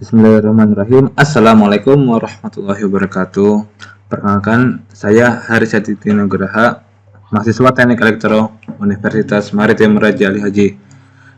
Bismillahirrahmanirrahim. Assalamualaikum warahmatullahi wabarakatuh. Perkenalkan, saya Haris Aditya Nugraha, mahasiswa Teknik Elektro Universitas Maritim Raja Ali Haji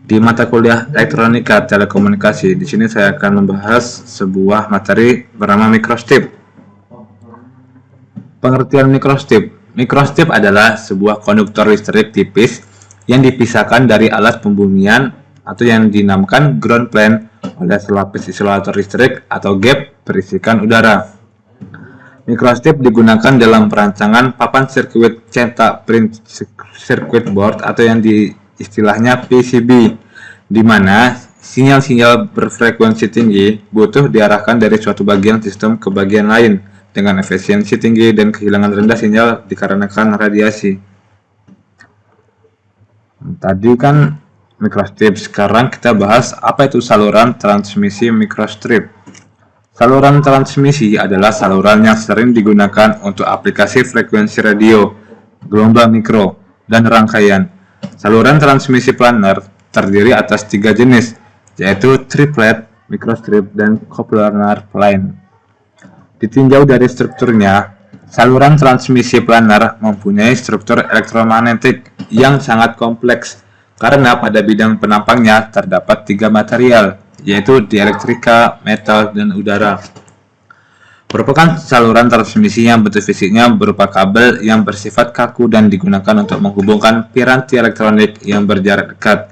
di mata kuliah Elektronika Telekomunikasi. Di sini saya akan membahas sebuah materi bernama microstrip. Pengertian microstrip. Microstrip adalah sebuah konduktor listrik tipis yang dipisahkan dari alat pembumian atau yang dinamakan ground plane oleh selapis isolator listrik atau gap berisikan udara. Microstrip digunakan dalam perancangan papan sirkuit cetak print circuit board atau yang istilahnya PCB, di mana sinyal-sinyal berfrekuensi tinggi butuh diarahkan dari suatu bagian sistem ke bagian lain dengan efisiensi tinggi dan kehilangan rendah sinyal dikarenakan radiasi. Tadi kan microstrip, sekarang kita bahas apa itu saluran transmisi microstrip. Saluran transmisi adalah saluran yang sering digunakan untuk aplikasi frekuensi radio, gelombang mikro, dan rangkaian. Saluran transmisi planar terdiri atas 3 jenis, yaitu triplet, microstrip, dan coplanar plane. Ditinjau dari strukturnya, saluran transmisi planar mempunyai struktur elektromagnetik yang sangat kompleks, karena pada bidang penampangnya terdapat 3 material, yaitu dielektrika, metal, dan udara. Merupakan saluran transmisi yang bentuk fisiknya berupa kabel yang bersifat kaku dan digunakan untuk menghubungkan piranti elektronik yang berjarak dekat.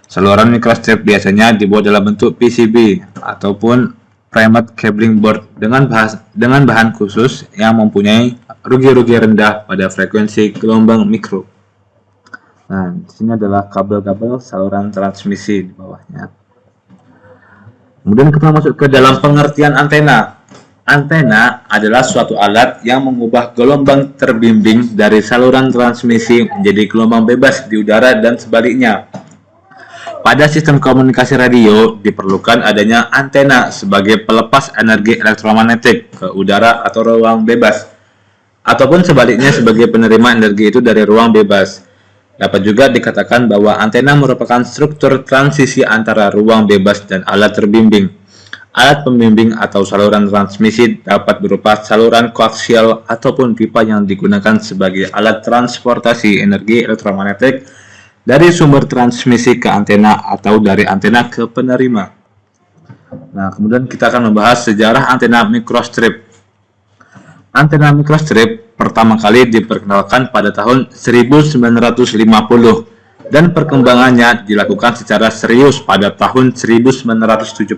Saluran microstrip biasanya dibuat dalam bentuk PCB ataupun printed cabling board dengan bahan khusus yang mempunyai rugi-rugi rendah pada frekuensi gelombang mikro. Nah, di sini adalah kabel-kabel saluran transmisi di bawahnya. Kemudian kita masuk ke dalam pengertian antena. Antena adalah suatu alat yang mengubah gelombang terbimbing dari saluran transmisi menjadi gelombang bebas di udara dan sebaliknya. Pada sistem komunikasi radio diperlukan adanya antena sebagai pelepas energi elektromagnetik ke udara atau ruang bebas, ataupun sebaliknya sebagai penerima energi itu dari ruang bebas. Dapat juga dikatakan bahwa antena merupakan struktur transisi antara ruang bebas dan alat terbimbing. Alat pembimbing atau saluran transmisi dapat berupa saluran koaksial ataupun pipa yang digunakan sebagai alat transportasi energi elektromagnetik dari sumber transmisi ke antena atau dari antena ke penerima. Nah, kemudian kita akan membahas sejarah antena microstrip. Antena microstrip pertama kali diperkenalkan pada tahun 1950 dan perkembangannya dilakukan secara serius pada tahun 1970.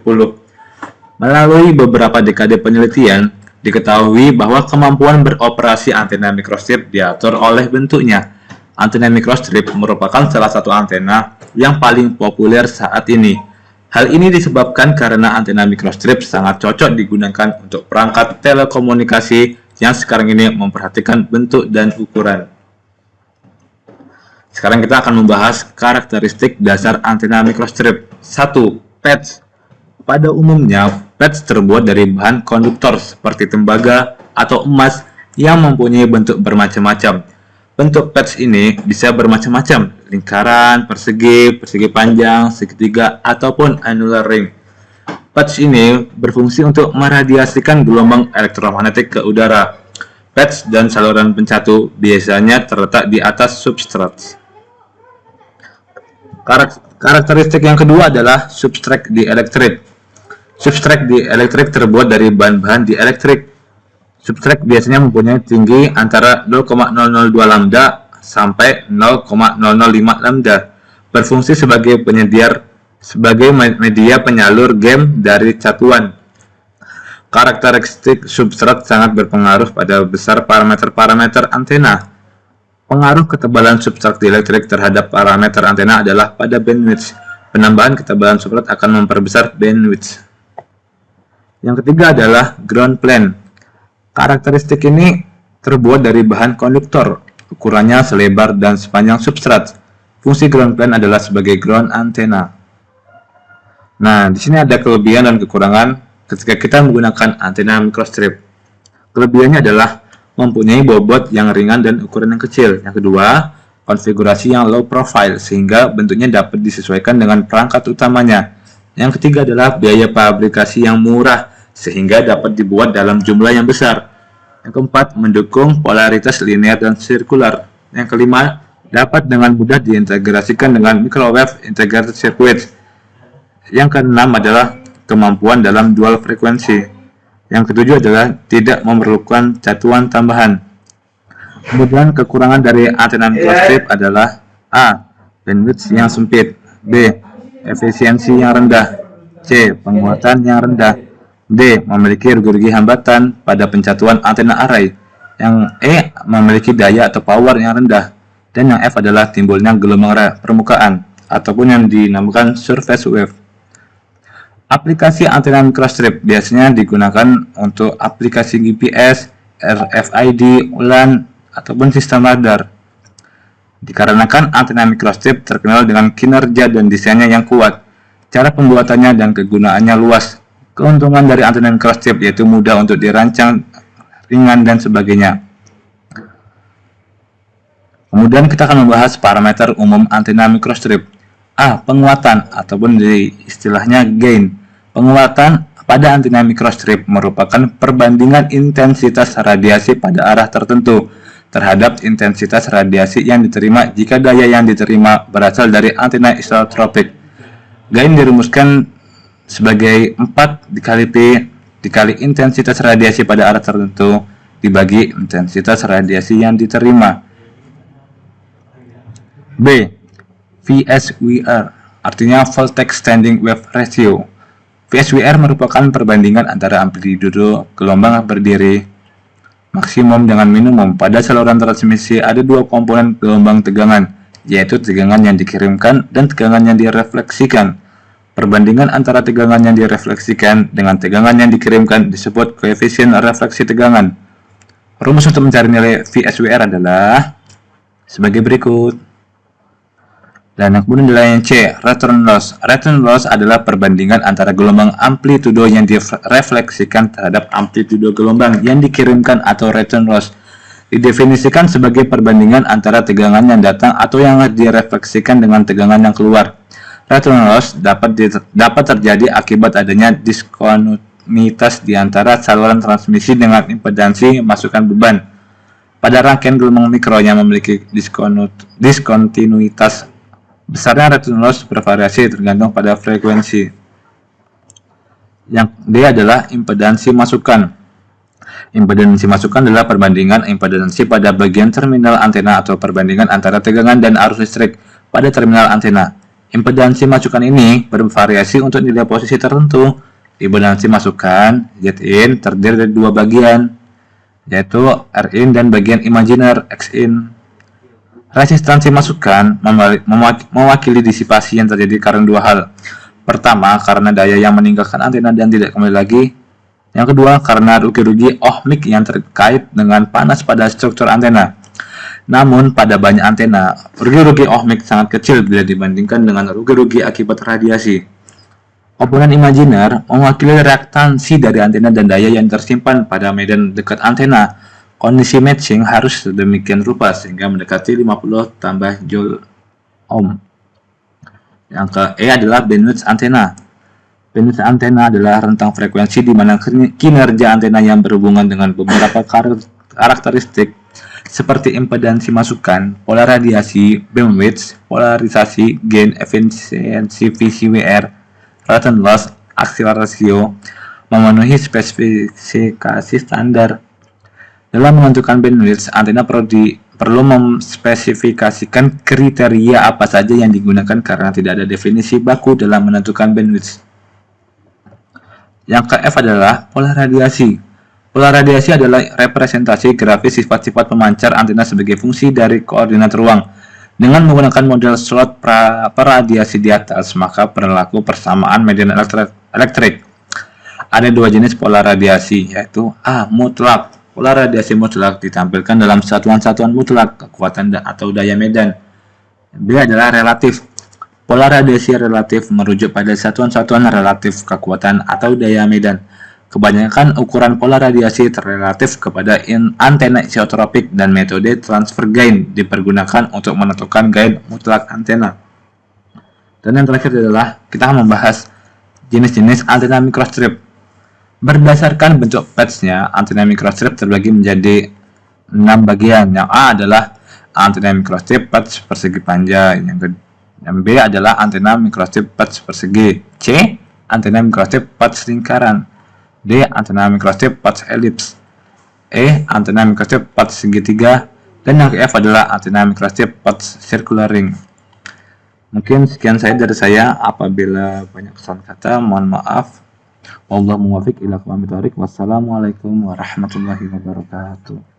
Melalui beberapa dekade penelitian, diketahui bahwa kemampuan beroperasi antena microstrip diatur oleh bentuknya. Antena microstrip merupakan salah satu antena yang paling populer saat ini. Hal ini disebabkan karena antena microstrip sangat cocok digunakan untuk perangkat telekomunikasi yang sekarang ini memperhatikan bentuk dan ukuran. Sekarang kita akan membahas karakteristik dasar antena microstrip. 1. Patch. Pada umumnya, patch terbuat dari bahan konduktor seperti tembaga atau emas yang mempunyai bentuk bermacam-macam. Bentuk patch ini bisa bermacam-macam, lingkaran, persegi, persegi panjang, segitiga, ataupun annular ring. Patch ini berfungsi untuk meradiasikan gelombang elektromagnetik ke udara. Patch dan saluran pencatu biasanya terletak di atas substrat. Karakteristik yang kedua adalah substrat dielektrik. Substrat dielektrik terbuat dari bahan-bahan dielektrik. Substrat biasanya mempunyai tinggi antara 0,002 lambda sampai 0,005 lambda. Berfungsi sebagai media penyalur game dari catuan. Karakteristik substrat sangat berpengaruh pada besar parameter-parameter antena. Pengaruh ketebalan substrat dielektrik terhadap parameter antena adalah pada bandwidth. Penambahan ketebalan substrat akan memperbesar bandwidth. Yang ketiga adalah ground plane. Karakteristik ini terbuat dari bahan konduktor, ukurannya selebar dan sepanjang substrat. Fungsi ground plane adalah sebagai ground antena. Nah, di sini ada kelebihan dan kekurangan ketika kita menggunakan antena microstrip. Kelebihannya adalah mempunyai bobot yang ringan dan ukuran yang kecil. Yang kedua, konfigurasi yang low profile sehingga bentuknya dapat disesuaikan dengan perangkat utamanya. Yang ketiga adalah biaya pabrikasi yang murah sehingga dapat dibuat dalam jumlah yang besar. Yang keempat, mendukung polaritas linear dan sirkular. Yang kelima, dapat dengan mudah diintegrasikan dengan microwave integrated circuits. Yang keenam adalah kemampuan dalam dual frekuensi. Yang ketujuh adalah tidak memerlukan catuan tambahan. Kemudian kekurangan dari antena microstrip adalah A. Bandwidth yang sempit, B. Efisiensi yang rendah, C. Penguatan yang rendah, D. Memiliki rugi-rugi hambatan pada pencatuan antena array, yang E. Memiliki daya atau power yang rendah, dan yang F adalah timbulnya gelombang permukaan ataupun yang dinamakan surface wave. Aplikasi antena microstrip biasanya digunakan untuk aplikasi GPS, RFID, ULAN, ataupun sistem radar. Dikarenakan antena microstrip terkenal dengan kinerja dan desainnya yang kuat, cara pembuatannya dan kegunaannya luas. Keuntungan dari antena microstrip yaitu mudah untuk dirancang, ringan, dan sebagainya. Kemudian kita akan membahas parameter umum antena microstrip. A. Penguatan ataupun di istilahnya gain. Penguatan pada antena microstrip merupakan perbandingan intensitas radiasi pada arah tertentu terhadap intensitas radiasi yang diterima jika daya yang diterima berasal dari antena isotropik. Gain dirumuskan sebagai 4 dikali P dikali intensitas radiasi pada arah tertentu dibagi intensitas radiasi yang diterima. B. VSWR artinya Voltage Standing Wave Ratio. VSWR merupakan perbandingan antara amplitudo gelombang berdiri maksimum dengan minimum. Pada saluran transmisi ada dua komponen gelombang tegangan, yaitu tegangan yang dikirimkan dan tegangan yang direfleksikan. Perbandingan antara tegangan yang direfleksikan dengan tegangan yang dikirimkan disebut koefisien refleksi tegangan. Rumus untuk mencari nilai VSWR adalah sebagai berikut. Dan yang kemudian nilai yang C, return loss. Return loss adalah perbandingan antara gelombang amplitudo yang direfleksikan terhadap amplitudo gelombang yang dikirimkan atau return loss. Didefinisikan sebagai perbandingan antara tegangan yang datang atau yang direfleksikan dengan tegangan yang keluar. Return loss dapat terjadi akibat adanya diskontinuitas di antara saluran transmisi dengan impedansi masukan beban. Pada rangkaian gelombang mikro yang memiliki diskontinuitas, besarnya return loss bervariasi tergantung pada frekuensi. Yang D adalah impedansi masukan. Impedansi masukan adalah perbandingan impedansi pada bagian terminal antena atau perbandingan antara tegangan dan arus listrik pada terminal antena. Impedansi masukan ini bervariasi untuk nilai posisi tertentu. Impedansi masukan Zin terdiri dari dua bagian, yaitu Rin dan bagian imajiner Xin. Resistansi masukan mewakili disipasi yang terjadi karena dua hal. Pertama, karena daya yang meninggalkan antena dan tidak kembali lagi. Yang kedua, karena rugi-rugi ohmik yang terkait dengan panas pada struktur antena. Namun, pada banyak antena, rugi-rugi ohmik sangat kecil bila dibandingkan dengan rugi-rugi akibat radiasi. Komponen imajiner mewakili reaktansi dari antena dan daya yang tersimpan pada medan dekat antena. Kondisi matching harus sedemikian rupa sehingga mendekati 50 tambah joule ohm. Yang ke E adalah bandwidth antena. Bandwidth antena adalah rentang frekuensi di mana kinerja antena yang berhubungan dengan beberapa karakteristik seperti impedansi masukan, pola radiasi, bandwidth, polarisasi, gain, efisiensi VSWR, return loss, axial ratio, memenuhi spesifikasi standar. Dalam menentukan bandwidth, antena perlu memspesifikasikan kriteria apa saja yang digunakan karena tidak ada definisi baku dalam menentukan bandwidth. Yang ke F adalah pola radiasi. Pola radiasi adalah representasi grafis sifat-sifat pemancar antena sebagai fungsi dari koordinat ruang. Dengan menggunakan model slot peradiasi di atas, maka berlaku persamaan median elektrik. Ada dua jenis pola radiasi, yaitu A. Mutlak. Pola radiasi mutlak ditampilkan dalam satuan-satuan mutlak kekuatan atau daya medan. B adalah relatif. Pola radiasi relatif merujuk pada satuan-satuan relatif kekuatan atau daya medan. Kebanyakan ukuran pola radiasi terrelatif kepada antena isotropik dan metode transfer gain dipergunakan untuk menentukan gain mutlak antena. Dan yang terakhir adalah kita akan membahas Jenis-jenis antena microstrip. Berdasarkan bentuk patch-nya, antena microstrip terbagi menjadi 6 bagian. Yang A adalah antena microstrip patch persegi panjang. Yang B adalah antena microstrip patch persegi. C. Antena microstrip patch lingkaran. D. Antena microstrip patch elips. E. Antena microstrip patch segitiga. Dan yang F adalah antena microstrip patch circular ring. Mungkin sekian saja dari saya. Apabila banyak kesalahan kata, mohon maaf. Wallahu muwaffiq ila aqwamit thoriq. Wassalamualaikum warahmatullahi wabarakatuh.